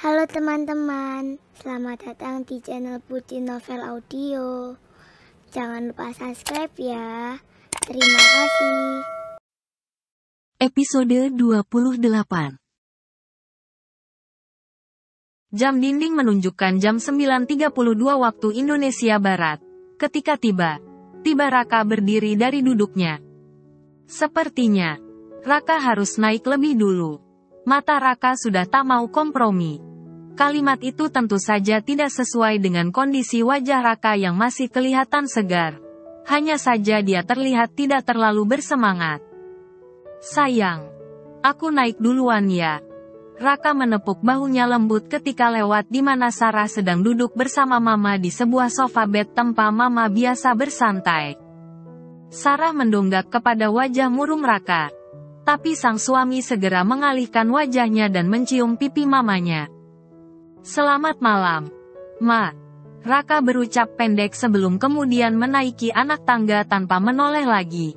Halo teman-teman, selamat datang di channel Putri Novel Audio. Jangan lupa subscribe ya. Terima kasih. Episode 28. Jam dinding menunjukkan jam 9.32 waktu Indonesia Barat. Ketika tiba Raka berdiri dari duduknya. Sepertinya, Raka harus naik lebih dulu. Mata Raka sudah tak mau kompromi. Kalimat itu tentu saja tidak sesuai dengan kondisi wajah Raka yang masih kelihatan segar. Hanya saja dia terlihat tidak terlalu bersemangat. Sayang, aku naik duluan ya. Raka menepuk bahunya lembut ketika lewat di mana Sarah sedang duduk bersama Mama di sebuah sofa bed tempat Mama biasa bersantai. Sarah mendongak kepada wajah murung Raka. Tapi sang suami segera mengalihkan wajahnya dan mencium pipi mamanya. Selamat malam, Ma. Raka berucap pendek sebelum kemudian menaiki anak tangga tanpa menoleh lagi.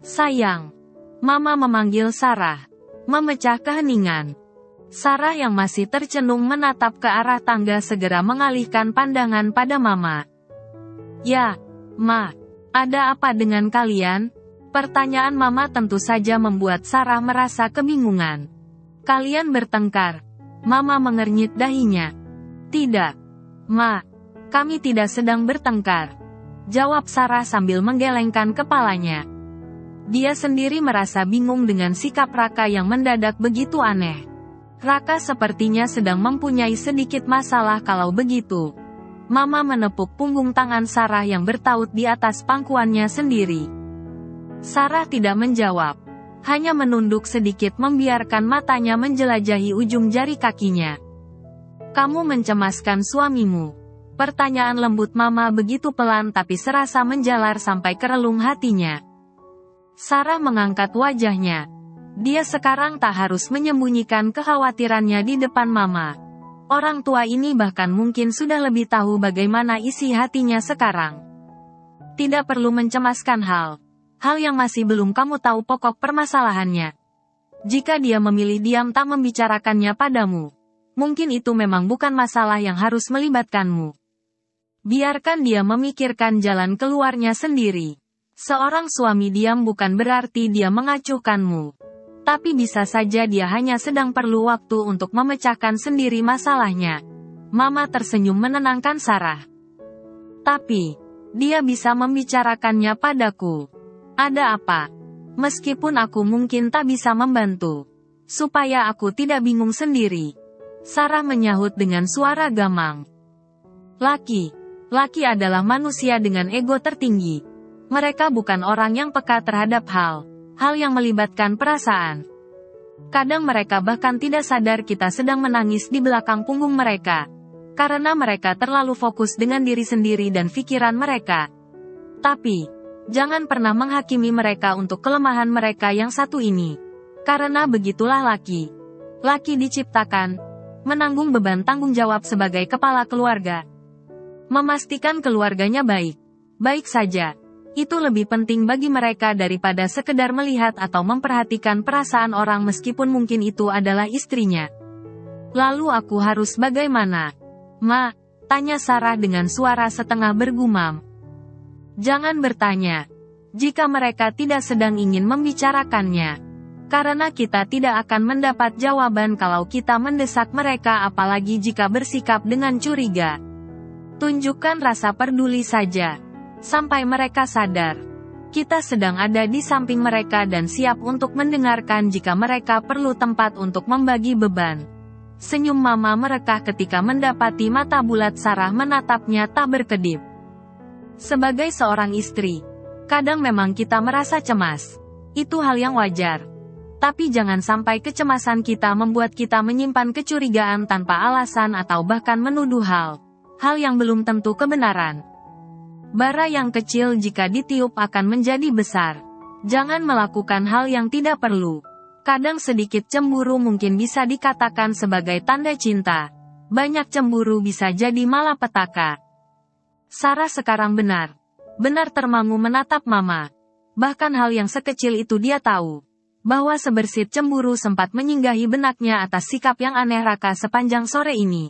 Sayang. Mama memanggil Sarah. Memecah keheningan. Sarah yang masih tercenung menatap ke arah tangga segera mengalihkan pandangan pada Mama. Ya, Ma. Ada apa dengan kalian? Pertanyaan Mama tentu saja membuat Sarah merasa kebingungan. Kalian bertengkar? Mama mengernyit dahinya. Tidak. Ma. Kami tidak sedang bertengkar. Jawab Sarah sambil menggelengkan kepalanya. Dia sendiri merasa bingung dengan sikap Raka yang mendadak begitu aneh. Raka sepertinya sedang mempunyai sedikit masalah kalau begitu. Mama menepuk punggung tangan Sarah yang bertaut di atas pangkuannya sendiri. Sarah tidak menjawab. Hanya menunduk sedikit membiarkan matanya menjelajahi ujung jari kakinya. Kamu mencemaskan suamimu. Pertanyaan lembut Mama begitu pelan tapi serasa menjalar sampai ke relung hatinya. Sarah mengangkat wajahnya. Dia sekarang tak harus menyembunyikan kekhawatirannya di depan Mama. Orang tua ini bahkan mungkin sudah lebih tahu bagaimana isi hatinya sekarang. Tidak perlu mencemaskan hal yang masih belum kamu tahu pokok permasalahannya. Jika dia memilih diam tak membicarakannya padamu, mungkin itu memang bukan masalah yang harus melibatkanmu. Biarkan dia memikirkan jalan keluarnya sendiri. Seorang suami diam bukan berarti dia mengacuhkanmu. Tapi bisa saja dia hanya sedang perlu waktu untuk memecahkan sendiri masalahnya. Mama tersenyum menenangkan Sarah. Tapi, dia bisa membicarakannya padaku. Ada apa? Meskipun aku mungkin tak bisa membantu. Supaya aku tidak bingung sendiri. Sarah menyahut dengan suara gamang. Laki adalah manusia dengan ego tertinggi. Mereka bukan orang yang peka terhadap hal yang melibatkan perasaan. Kadang mereka bahkan tidak sadar kita sedang menangis di belakang punggung mereka. Karena mereka terlalu fokus dengan diri sendiri dan pikiran mereka. Tapi, jangan pernah menghakimi mereka untuk kelemahan mereka yang satu ini. Karena begitulah laki. Laki diciptakan menanggung beban tanggung jawab sebagai kepala keluarga. Memastikan keluarganya baik saja. Itu lebih penting bagi mereka daripada sekedar melihat atau memperhatikan perasaan orang meskipun mungkin itu adalah istrinya. Lalu aku harus bagaimana? Ma, tanya Sarah dengan suara setengah bergumam. Jangan bertanya. Jika mereka tidak sedang ingin membicarakannya. Karena kita tidak akan mendapat jawaban kalau kita mendesak mereka apalagi jika bersikap dengan curiga. Tunjukkan rasa peduli saja. Sampai mereka sadar. Kita sedang ada di samping mereka dan siap untuk mendengarkan jika mereka perlu tempat untuk membagi beban. Senyum Mama merekah ketika mendapati mata bulat Sarah menatapnya tak berkedip. Sebagai seorang istri, kadang memang kita merasa cemas. Itu hal yang wajar. Tapi jangan sampai kecemasan kita membuat kita menyimpan kecurigaan tanpa alasan atau bahkan menuduh hal yang belum tentu kebenaran. Bara yang kecil jika ditiup akan menjadi besar. Jangan melakukan hal yang tidak perlu. Kadang sedikit cemburu mungkin bisa dikatakan sebagai tanda cinta. Banyak cemburu bisa jadi malapetaka. Sarah sekarang benar termangu menatap Mama. Bahkan hal yang sekecil itu dia tahu. bahwa sebersit cemburu sempat menyinggahi benaknya atas sikap yang aneh Raka sepanjang sore ini.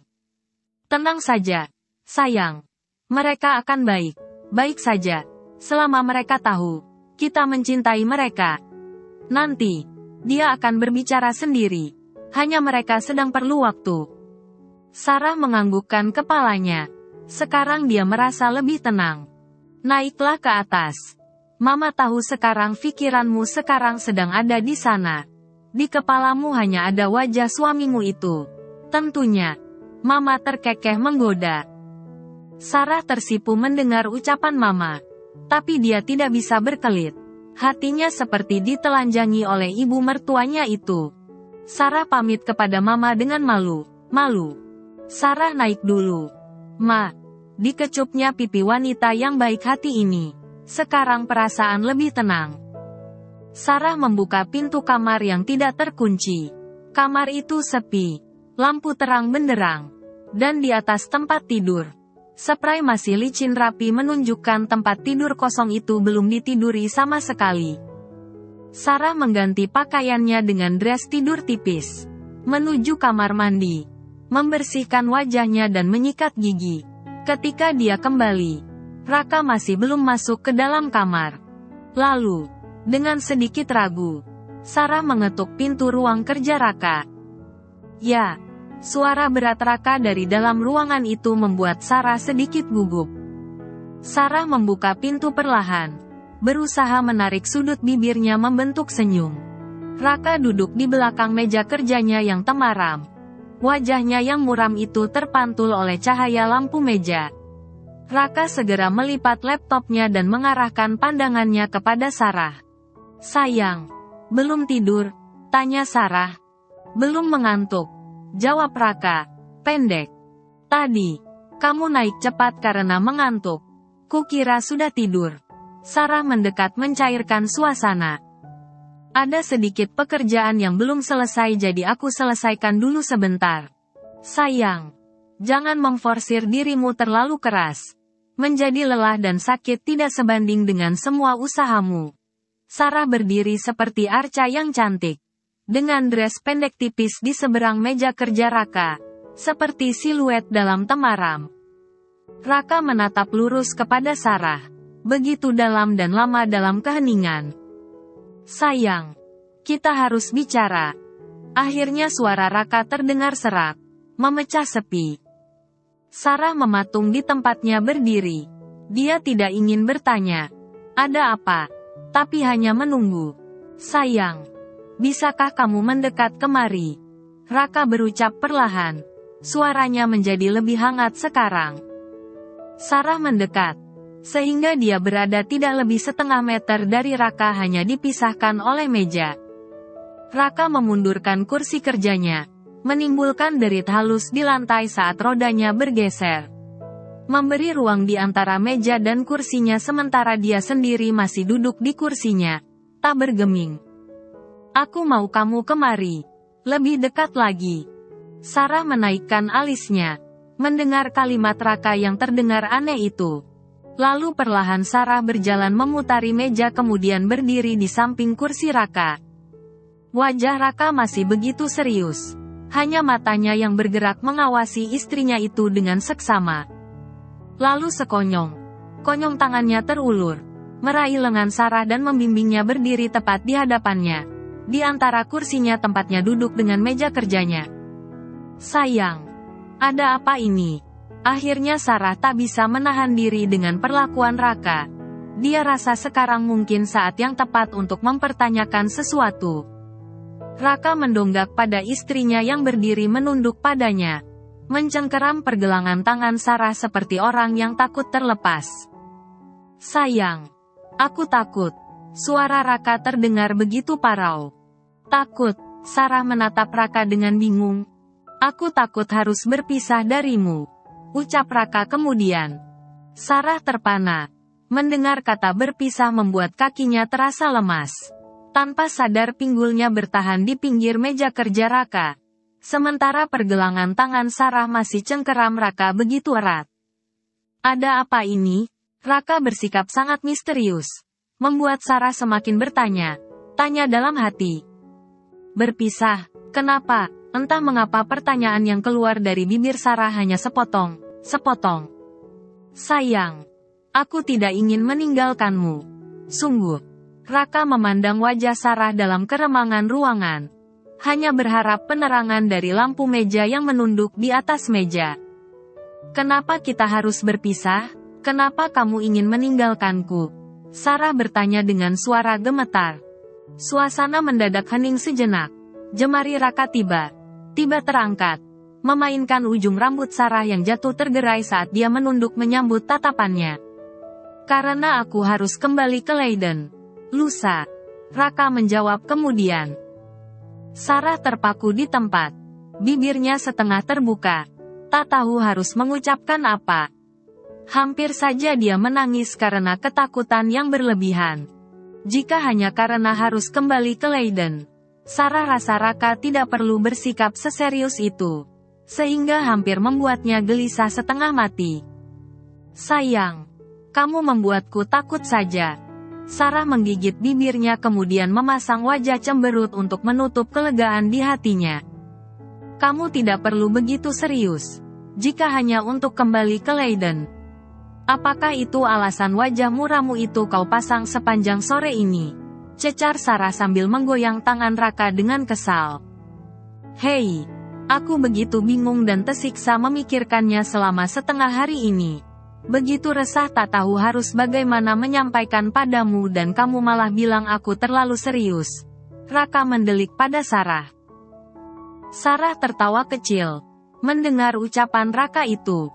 Tenang saja, sayang. Mereka akan baik saja, selama mereka tahu kita mencintai mereka. Nanti, dia akan berbicara sendiri. Hanya mereka sedang perlu waktu. Sarah menganggukkan kepalanya. Sekarang dia merasa lebih tenang. Naiklah ke atas. Mama tahu sekarang pikiranmu sekarang sedang ada di sana. Di kepalamu hanya ada wajah suamimu itu. Tentunya, Mama terkekeh menggoda. Sarah tersipu mendengar ucapan Mama. Tapi dia tidak bisa berkelit. Hatinya seperti ditelanjangi oleh ibu mertuanya itu. Sarah pamit kepada Mama dengan malu. Sarah naik dulu. Ma, dikecupnya pipi wanita yang baik hati ini. Sekarang perasaan lebih tenang. Sarah membuka pintu kamar yang tidak terkunci. Kamar itu sepi. Lampu terang benderang. Dan di atas tempat tidur, spray masih licin rapi menunjukkan tempat tidur kosong itu belum ditiduri sama sekali. Sarah mengganti pakaiannya dengan dress tidur tipis. Menuju kamar mandi. Membersihkan wajahnya dan menyikat gigi. Ketika dia kembali, Raka masih belum masuk ke dalam kamar. Lalu, dengan sedikit ragu, Sarah mengetuk pintu ruang kerja Raka. Ya. Suara berat Raka dari dalam ruangan itu membuat Sarah sedikit gugup. Sarah membuka pintu perlahan, berusaha menarik sudut bibirnya membentuk senyum. Raka duduk di belakang meja kerjanya yang temaram. Wajahnya yang muram itu terpantul oleh cahaya lampu meja. Raka segera melipat laptopnya dan mengarahkan pandangannya kepada Sarah. Sayang, belum tidur? Tanya Sarah. Belum mengantuk. Jawab Raka, pendek. Tadi, kamu naik cepat karena mengantuk. Kukira sudah tidur. Sarah mendekat mencairkan suasana. Ada sedikit pekerjaan yang belum selesai jadi aku selesaikan dulu sebentar. Sayang, jangan memforsir dirimu terlalu keras. Menjadi lelah dan sakit tidak sebanding dengan semua usahamu. Sarah berdiri seperti arca yang cantik. Dengan dress pendek tipis di seberang meja kerja Raka, seperti siluet dalam temaram. Raka menatap lurus kepada Sarah, begitu dalam dan lama dalam keheningan. Sayang, kita harus bicara. Akhirnya suara Raka terdengar serak, memecah sepi. Sarah mematung di tempatnya berdiri. Dia tidak ingin bertanya, ada apa? Tapi hanya menunggu. Sayang. Bisakah kamu mendekat kemari? Raka berucap perlahan. Suaranya menjadi lebih hangat sekarang. Sarah mendekat. Sehingga dia berada tidak lebih setengah meter dari Raka hanya dipisahkan oleh meja. Raka memundurkan kursi kerjanya. Menimbulkan derit halus di lantai saat rodanya bergeser. Memberi ruang di antara meja dan kursinya sementara dia sendiri masih duduk di kursinya. Tak bergeming. Aku mau kamu kemari. Lebih dekat lagi. Sarah menaikkan alisnya. Mendengar kalimat Raka yang terdengar aneh itu. Lalu perlahan Sarah berjalan memutari meja kemudian berdiri di samping kursi Raka. Wajah Raka masih begitu serius. Hanya matanya yang bergerak mengawasi istrinya itu dengan seksama. Lalu konyong tangannya terulur. Meraih lengan Sarah dan membimbingnya berdiri tepat di hadapannya. Di antara kursinya tempatnya duduk dengan meja kerjanya. Sayang, ada apa ini? Akhirnya Sarah tak bisa menahan diri dengan perlakuan Raka. Dia rasa sekarang mungkin saat yang tepat untuk mempertanyakan sesuatu. Raka mendonggak pada istrinya yang berdiri menunduk padanya. Mencengkeram pergelangan tangan Sarah seperti orang yang takut terlepas. Sayang, aku takut. Suara Raka terdengar begitu parau. Takut, Sarah menatap Raka dengan bingung. Aku takut harus berpisah darimu. Ucap Raka kemudian. Sarah terpana. Mendengar kata berpisah membuat kakinya terasa lemas. Tanpa sadar pinggulnya bertahan di pinggir meja kerja Raka. Sementara pergelangan tangan Sarah masih cengkeram Raka begitu erat. Ada apa ini? Raka bersikap sangat misterius. Membuat Sarah semakin bertanya. Tanya dalam hati. Berpisah? Kenapa? Entah mengapa pertanyaan yang keluar dari bibir Sarah hanya sepotong. Sayang, aku tidak ingin meninggalkanmu. Sungguh. Raka memandang wajah Sarah dalam keremangan ruangan. Hanya berharap penerangan dari lampu meja yang menunduk di atas meja. Kenapa kita harus berpisah? Kenapa kamu ingin meninggalkanku? Sarah bertanya dengan suara gemetar. Suasana mendadak hening sejenak. Jemari Raka tiba terangkat, memainkan ujung rambut Sarah yang jatuh tergerai saat dia menunduk menyambut tatapannya. Karena aku harus kembali ke Leiden. Lusa. Raka menjawab kemudian. Sarah terpaku di tempat. Bibirnya setengah terbuka. Tak tahu harus mengucapkan apa. Hampir saja dia menangis karena ketakutan yang berlebihan. Jika hanya karena harus kembali ke Leiden, Sarah rasa Raka tidak perlu bersikap seserius itu. Sehingga hampir membuatnya gelisah setengah mati. Sayang, kamu membuatku takut saja. Sarah menggigit bibirnya kemudian memasang wajah cemberut untuk menutup kelegaan di hatinya. Kamu tidak perlu begitu serius. Jika hanya untuk kembali ke Leiden. Apakah itu alasan wajah muramu itu kau pasang sepanjang sore ini? Cecar Sarah sambil menggoyang tangan Raka dengan kesal. Hei, aku begitu bingung dan tersiksa memikirkannya selama setengah hari ini. Begitu resah tak tahu harus bagaimana menyampaikan padamu dan kamu malah bilang aku terlalu serius. Raka mendelik pada Sarah. Sarah tertawa kecil. Mendengar ucapan Raka itu.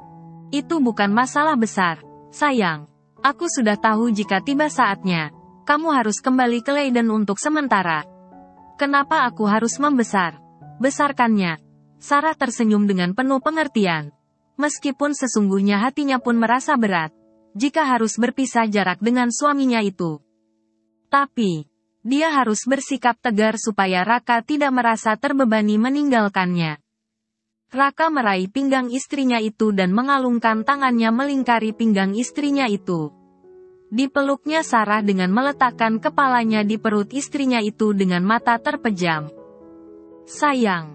Itu bukan masalah besar, sayang. Aku sudah tahu jika tiba saatnya, kamu harus kembali ke Leiden untuk sementara. Kenapa aku harus besarkannya? Sarah tersenyum dengan penuh pengertian. Meskipun sesungguhnya hatinya pun merasa berat, jika harus berpisah jarak dengan suaminya itu. Tapi, dia harus bersikap tegar supaya Raka tidak merasa terbebani meninggalkannya. Raka meraih pinggang istrinya itu dan mengalungkan tangannya melingkari pinggang istrinya itu. Dipeluknya Sarah dengan meletakkan kepalanya di perut istrinya itu dengan mata terpejam. Sayang.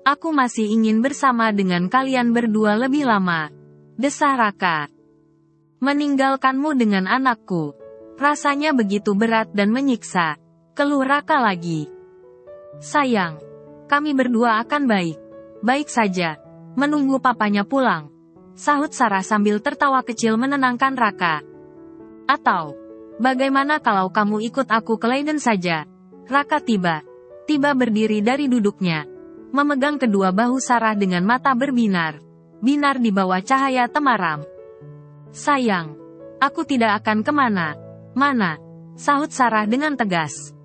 Aku masih ingin bersama dengan kalian berdua lebih lama. Desah Raka. Meninggalkanmu dengan anakku. Rasanya begitu berat dan menyiksa. Keluh Raka lagi. Sayang. Kami berdua akan baik saja. Menunggu papanya pulang. Sahut Sarah sambil tertawa kecil menenangkan Raka. Atau, bagaimana kalau kamu ikut aku ke Leiden saja? Raka tiba berdiri dari duduknya. Memegang kedua bahu Sarah dengan mata binar di bawah cahaya temaram. Sayang, aku tidak akan kemana-mana, sahut Sarah dengan tegas.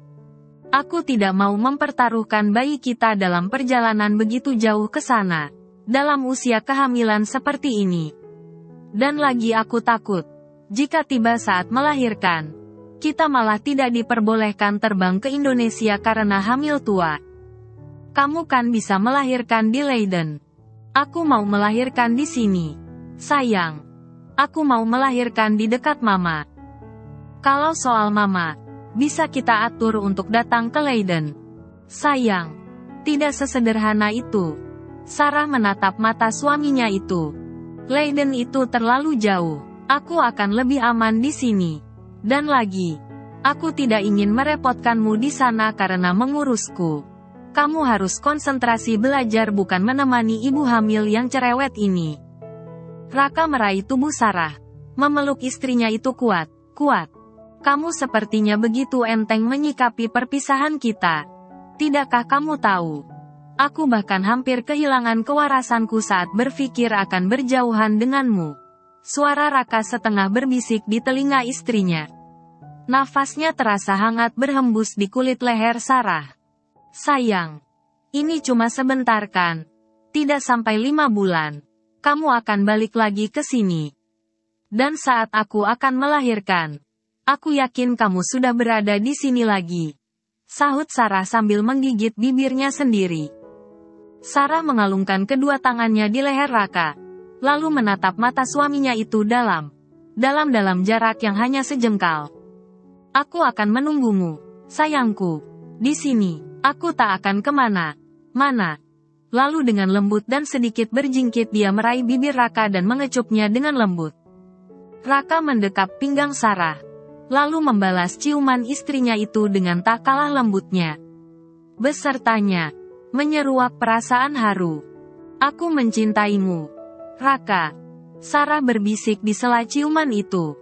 Aku tidak mau mempertaruhkan bayi kita dalam perjalanan begitu jauh ke sana, dalam usia kehamilan seperti ini. Dan lagi aku takut, jika tiba saat melahirkan, kita malah tidak diperbolehkan terbang ke Indonesia karena hamil tua. Kamu kan bisa melahirkan di Leiden. Aku mau melahirkan di sini. Sayang. Aku mau melahirkan di dekat Mama. Kalau soal Mama, bisa kita atur untuk datang ke Leiden. Sayang. Tidak sesederhana itu. Sarah menatap mata suaminya itu. Leiden itu terlalu jauh. Aku akan lebih aman di sini. Dan lagi, aku tidak ingin merepotkanmu di sana karena mengurusku. Kamu harus konsentrasi belajar bukan menemani ibu hamil yang cerewet ini. Raka meraih tubuh Sarah. Memeluk istrinya itu kuat. Kamu sepertinya begitu enteng menyikapi perpisahan kita. Tidakkah kamu tahu? Aku bahkan hampir kehilangan kewarasanku saat berpikir akan berjauhan denganmu. Suara Raka setengah berbisik di telinga istrinya. Nafasnya terasa hangat berhembus di kulit leher Sarah. Sayang, ini cuma sebentar kan? Tidak sampai 5 bulan. Kamu akan balik lagi ke sini. Dan saat aku akan melahirkan, aku yakin kamu sudah berada di sini lagi. Sahut Sarah sambil menggigit bibirnya sendiri. Sarah mengalungkan kedua tangannya di leher Raka, lalu menatap mata suaminya itu dalam jarak yang hanya sejengkal. Aku akan menunggumu, sayangku. Di sini. Aku tak akan kemana-mana. Lalu dengan lembut dan sedikit berjingkit dia meraih bibir Raka dan mengecupnya dengan lembut. Raka mendekap pinggang Sarah, lalu membalas ciuman istrinya itu dengan tak kalah lembutnya. Besertanya menyeruak perasaan haru. Aku mencintaimu, Raka. Sarah berbisik di sela ciuman itu.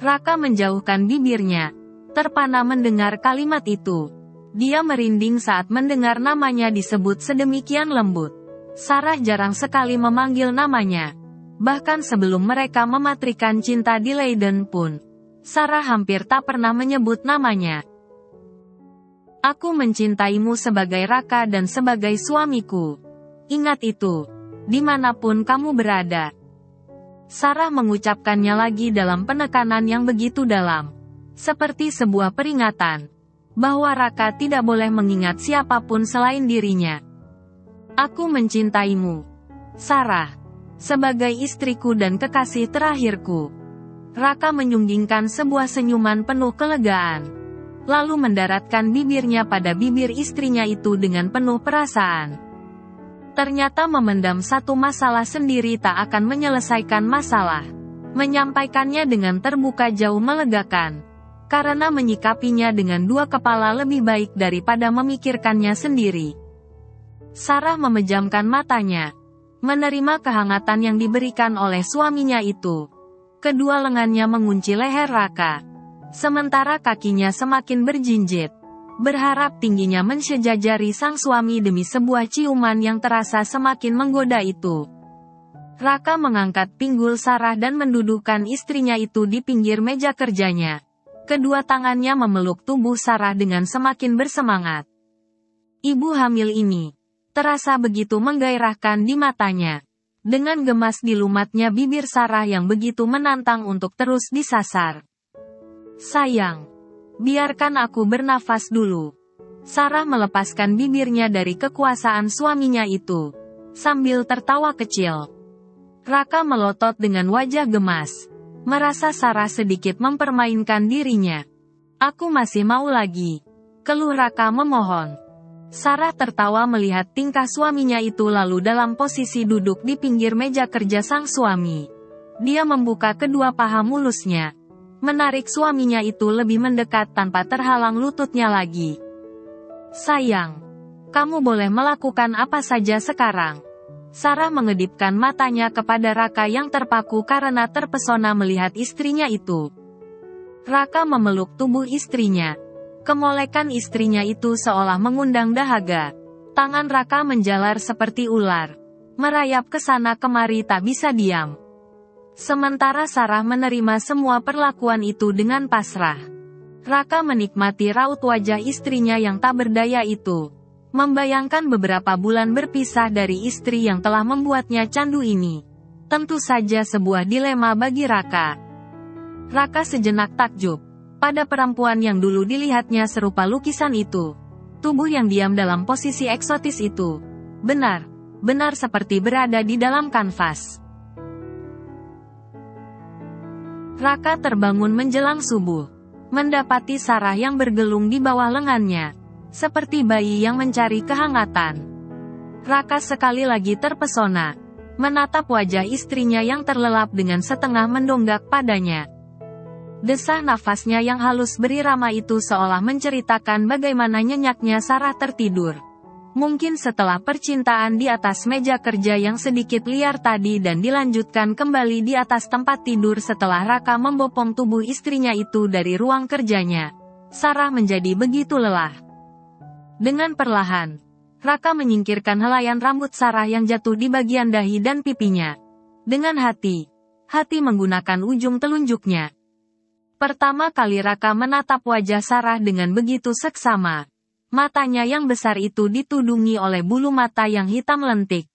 Raka menjauhkan bibirnya, terpana mendengar kalimat itu. Dia merinding saat mendengar namanya disebut sedemikian lembut. Sarah jarang sekali memanggil namanya. Bahkan sebelum mereka mematrikan cinta di Leiden pun, Sarah hampir tak pernah menyebut namanya. Aku mencintaimu sebagai Raka dan sebagai suamiku. Ingat itu, dimanapun kamu berada. Sarah mengucapkannya lagi dalam penekanan yang begitu dalam. Seperti sebuah peringatan, bahwa Raka tidak boleh mengingat siapapun selain dirinya. Aku mencintaimu, Sarah, sebagai istriku dan kekasih terakhirku. Raka menyunggingkan sebuah senyuman penuh kelegaan, lalu mendaratkan bibirnya pada bibir istrinya itu dengan penuh perasaan. Ternyata memendam satu masalah sendiri tak akan menyelesaikan masalah. Menyampaikannya dengan terbuka jauh melegakan. Karena menyikapinya dengan dua kepala lebih baik daripada memikirkannya sendiri. Sarah memejamkan matanya, menerima kehangatan yang diberikan oleh suaminya itu. Kedua lengannya mengunci leher Raka, sementara kakinya semakin berjinjit, berharap tingginya mensejajari sang suami demi sebuah ciuman yang terasa semakin menggoda itu. Raka mengangkat pinggul Sarah dan mendudukkan istrinya itu di pinggir meja kerjanya. Kedua tangannya memeluk tubuh Sarah dengan semakin bersemangat. Ibu hamil ini terasa begitu menggairahkan di matanya. Dengan gemas dilumatnya bibir Sarah yang begitu menantang untuk terus disasar. Sayang, biarkan aku bernafas dulu. Sarah melepaskan bibirnya dari kekuasaan suaminya itu, sambil tertawa kecil. Raka melotot dengan wajah gemas, merasa Sarah sedikit mempermainkan dirinya. Aku masih mau lagi, keluh Raka memohon. Sarah tertawa melihat tingkah suaminya itu lalu dalam posisi duduk di pinggir meja kerja sang suami. Dia membuka kedua paha mulusnya, menarik suaminya itu lebih mendekat tanpa terhalang lututnya lagi. Sayang, kamu boleh melakukan apa saja sekarang. Sarah mengedipkan matanya kepada Raka yang terpaku karena terpesona melihat istrinya itu. Raka memeluk tubuh istrinya. Kemolekan istrinya itu seolah mengundang dahaga. Tangan Raka menjalar seperti ular, merayap ke sana kemari tak bisa diam. Sementara Sarah menerima semua perlakuan itu dengan pasrah. Raka menikmati raut wajah istrinya yang tak berdaya itu. Membayangkan beberapa bulan berpisah dari istri yang telah membuatnya candu ini. Tentu saja sebuah dilema bagi Raka. Raka sejenak takjub pada perempuan yang dulu dilihatnya serupa lukisan itu. Tubuh yang diam dalam posisi eksotis itu. Benar seperti berada di dalam kanvas. Raka terbangun menjelang subuh, mendapati Sarah yang bergelung di bawah lengannya, seperti bayi yang mencari kehangatan. Raka sekali lagi terpesona, menatap wajah istrinya yang terlelap dengan setengah mendonggak padanya. Desah nafasnya yang halus berirama itu seolah menceritakan bagaimana nyenyaknya Sarah tertidur. Mungkin setelah percintaan di atas meja kerja yang sedikit liar tadi dan dilanjutkan kembali di atas tempat tidur setelah Raka membopong tubuh istrinya itu dari ruang kerjanya. Sarah menjadi begitu lelah. Dengan perlahan, Raka menyingkirkan helaian rambut Sarah yang jatuh di bagian dahi dan pipinya. Dengan hati menggunakan ujung telunjuknya. Pertama kali Raka menatap wajah Sarah dengan begitu seksama. Matanya yang besar itu ditudungi oleh bulu mata yang hitam lentik.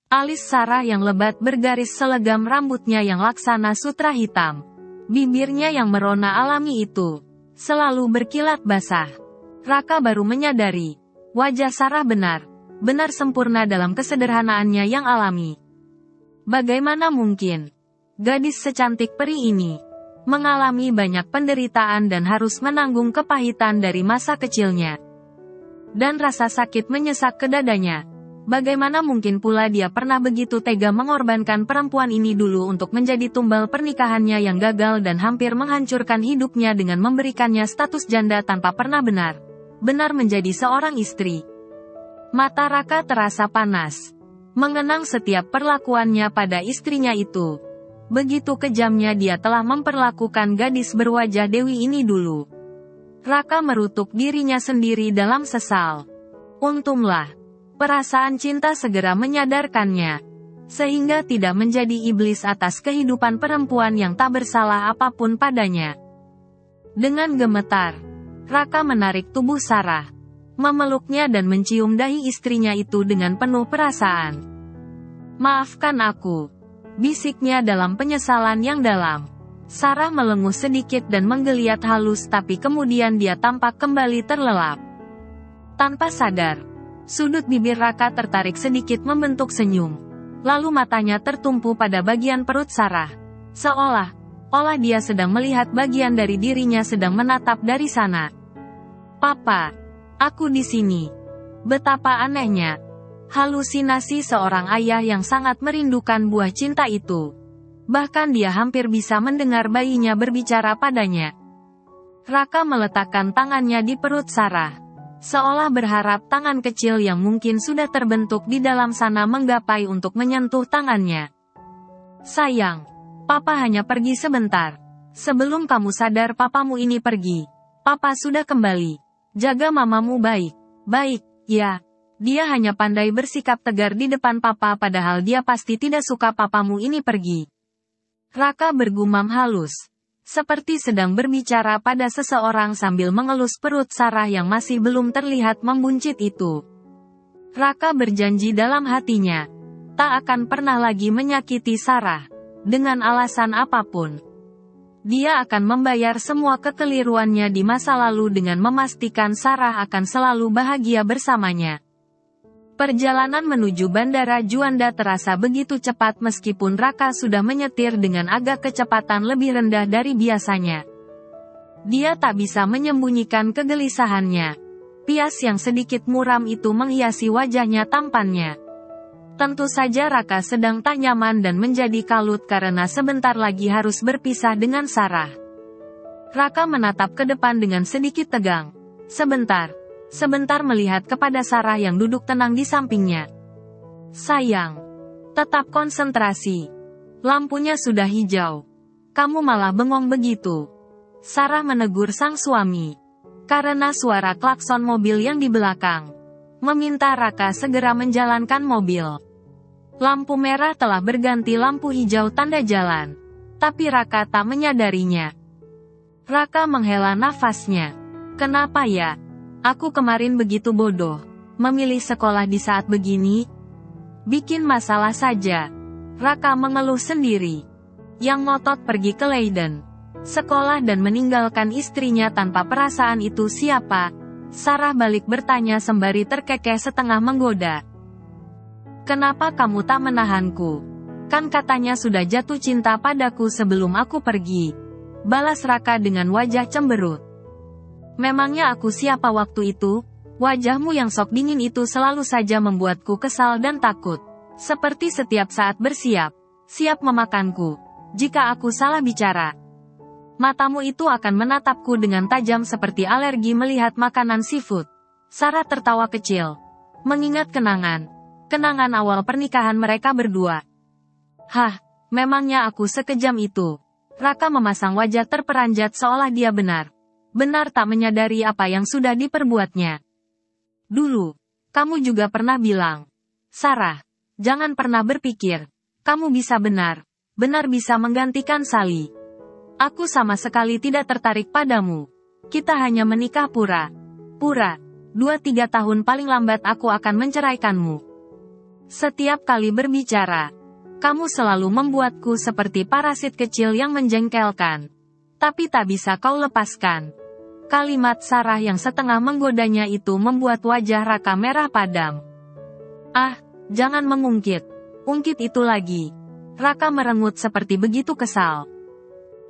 Alis Sarah yang lebat bergaris selegam rambutnya yang laksana sutra hitam. Bibirnya yang merona alami itu selalu berkilat basah. Raka baru menyadari, wajah Sarah benar sempurna dalam kesederhanaannya yang alami. Bagaimana mungkin gadis secantik peri ini mengalami banyak penderitaan dan harus menanggung kepahitan dari masa kecilnya. Dan rasa sakit menyesak ke dadanya. Bagaimana mungkin pula dia pernah begitu tega mengorbankan perempuan ini dulu untuk menjadi tumbal pernikahannya yang gagal dan hampir menghancurkan hidupnya dengan memberikannya status janda tanpa pernah benar menjadi seorang istri. Mata Raka terasa panas, mengenang setiap perlakuannya pada istrinya itu. Begitu kejamnya dia telah memperlakukan gadis berwajah Dewi ini dulu. Raka merutuk dirinya sendiri dalam sesal. Untunglah, perasaan cinta segera menyadarkannya, sehingga tidak menjadi iblis atas kehidupan perempuan yang tak bersalah apapun padanya. Dengan gemetar, Raka menarik tubuh Sarah, memeluknya dan mencium dahi istrinya itu dengan penuh perasaan. "Maafkan aku," bisiknya dalam penyesalan yang dalam. Sarah melenguh sedikit dan menggeliat halus, tapi kemudian dia tampak kembali terlelap. Tanpa sadar, sudut bibir Raka tertarik sedikit membentuk senyum. Lalu matanya tertumpu pada bagian perut Sarah. Seolah-olah dia sedang melihat bagian dari dirinya sedang menatap dari sana. "Papa, aku di sini." Betapa anehnya. Halusinasi seorang ayah yang sangat merindukan buah cinta itu. Bahkan dia hampir bisa mendengar bayinya berbicara padanya. Raka meletakkan tangannya di perut Sarah, seolah berharap tangan kecil yang mungkin sudah terbentuk di dalam sana menggapai untuk menyentuh tangannya. "Sayang, Papa hanya pergi sebentar. Sebelum kamu sadar papamu ini pergi. Papa sudah kembali. Jaga mamamu baik." "Baik, ya." Dia hanya pandai bersikap tegar di depan Papa padahal dia pasti tidak suka papamu ini pergi. Raka bergumam halus, seperti sedang berbicara pada seseorang sambil mengelus perut Sarah yang masih belum terlihat membuncit itu. Raka berjanji dalam hatinya, tak akan pernah lagi menyakiti Sarah, dengan alasan apapun. Dia akan membayar semua kekeliruannya di masa lalu dengan memastikan Sarah akan selalu bahagia bersamanya. Perjalanan menuju Bandara Juanda terasa begitu cepat meskipun Raka sudah menyetir dengan agak kecepatan lebih rendah dari biasanya. Dia tak bisa menyembunyikan kegelisahannya. Pias yang sedikit muram itu menghiasi wajahnya tampannya. Tentu saja Raka sedang tak nyaman dan menjadi kalut karena sebentar lagi harus berpisah dengan Sarah. Raka menatap ke depan dengan sedikit tegang. Sebentar melihat kepada Sarah yang duduk tenang di sampingnya. "Sayang, tetap konsentrasi. Lampunya sudah hijau. Kamu malah bengong begitu." Sarah menegur sang suami, karena suara klakson mobil yang di belakang meminta Raka segera menjalankan mobil. Lampu merah telah berganti lampu hijau tanda jalan, tapi Raka tak menyadarinya. Raka menghela nafasnya. "Kenapa ya? Aku kemarin begitu bodoh, memilih sekolah di saat begini. Bikin masalah saja." Raka mengeluh sendiri. Yang ngotot pergi ke Leiden sekolah dan meninggalkan istrinya tanpa perasaan itu siapa? Sarah balik bertanya sembari terkekeh setengah menggoda. "Kenapa kamu tak menahanku? Kan katanya sudah jatuh cinta padaku sebelum aku pergi," balas Raka dengan wajah cemberut. "Memangnya aku siapa waktu itu? Wajahmu yang sok dingin itu selalu saja membuatku kesal dan takut. Seperti setiap saat siap memakanku. Jika aku salah bicara, matamu itu akan menatapku dengan tajam seperti alergi melihat makanan seafood." Sarah tertawa kecil, mengingat kenangan awal pernikahan mereka berdua. "Hah, memangnya aku sekejam itu?" Raka memasang wajah terperanjat seolah dia benar tak menyadari apa yang sudah diperbuatnya. "Dulu, kamu juga pernah bilang, Sarah, jangan pernah berpikir, kamu bisa benar bisa menggantikan Sally. Aku sama sekali tidak tertarik padamu. Kita hanya menikah pura-pura. 2-3 tahun paling lambat aku akan menceraikanmu." Setiap kali berbicara, kamu selalu membuatku seperti parasit kecil yang menjengkelkan. Tapi tak bisa kau lepaskan. Kalimat Sarah yang setengah menggodanya itu membuat wajah Raka merah padam. "Ah, jangan mengungkit itu lagi." Raka merengut seperti begitu kesal.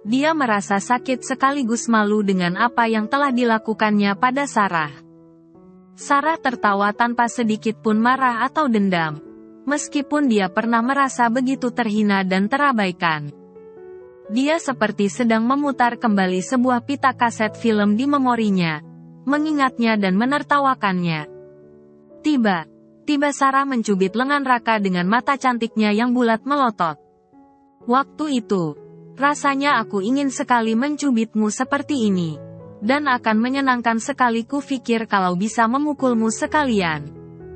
Dia merasa sakit sekaligus malu dengan apa yang telah dilakukannya pada Sarah. Sarah tertawa tanpa sedikit pun marah atau dendam. Meskipun dia pernah merasa begitu terhina dan terabaikan. Dia seperti sedang memutar kembali sebuah pita kaset film di memorinya, mengingatnya dan menertawakannya. Tiba-tiba Sarah mencubit lengan Raka dengan mata cantiknya yang bulat melotot. Waktu itu, rasanya aku ingin sekali mencubitmu seperti ini. Dan akan menyenangkan sekali kupikir kalau bisa memukulmu sekalian.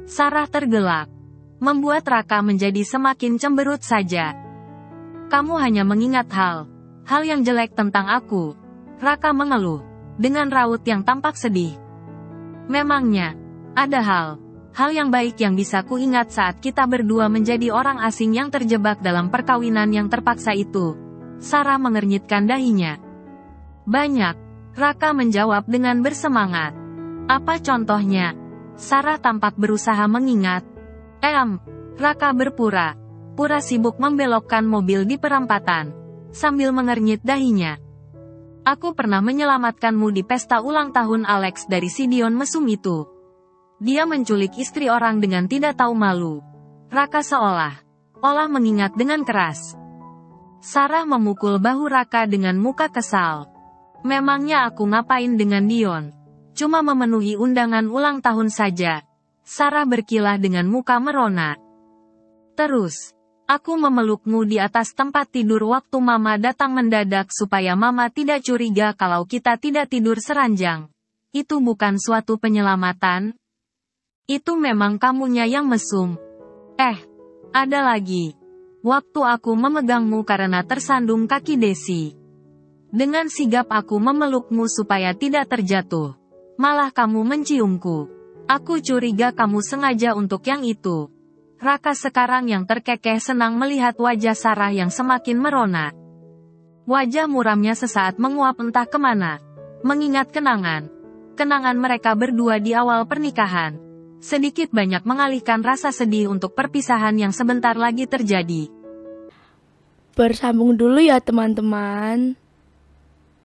Sarah tergelak. Membuat Raka menjadi semakin cemberut saja. Kamu hanya mengingat hal yang jelek tentang aku. Raka mengeluh, dengan raut yang tampak sedih. Memangnya, ada hal yang baik yang bisa kuingat saat kita berdua menjadi orang asing yang terjebak dalam perkawinan yang terpaksa itu. Sarah mengernyitkan dahinya. Banyak, Raka menjawab dengan bersemangat. Apa contohnya? Sarah tampak berusaha mengingat. Raka berpura-pura sibuk membelokkan mobil di perempatan, sambil mengernyit dahinya. Aku pernah menyelamatkanmu di pesta ulang tahun Alex dari si Dion mesum itu. Dia menculik istri orang dengan tidak tahu malu. Raka seolah-olah mengingat dengan keras. Sarah memukul bahu Raka dengan muka kesal. Memangnya aku ngapain dengan Dion? Cuma memenuhi undangan ulang tahun saja. Sarah berkilah dengan muka merona. Terus, aku memelukmu di atas tempat tidur waktu Mama datang mendadak supaya Mama tidak curiga kalau kita tidak tidur seranjang. Itu bukan suatu penyelamatan. Itu memang kamunya yang mesum. Ada lagi. Waktu aku memegangmu karena tersandung kaki Desi. Dengan sigap aku memelukmu supaya tidak terjatuh. Malah kamu menciumku. Aku curiga kamu sengaja untuk yang itu. Raka sekarang yang terkekeh senang melihat wajah Sarah yang semakin merona. Wajah muramnya sesaat menguap entah kemana. Mengingat kenangan mereka berdua di awal pernikahan. Sedikit banyak mengalihkan rasa sedih untuk perpisahan yang sebentar lagi terjadi. Bersambung dulu ya teman-teman.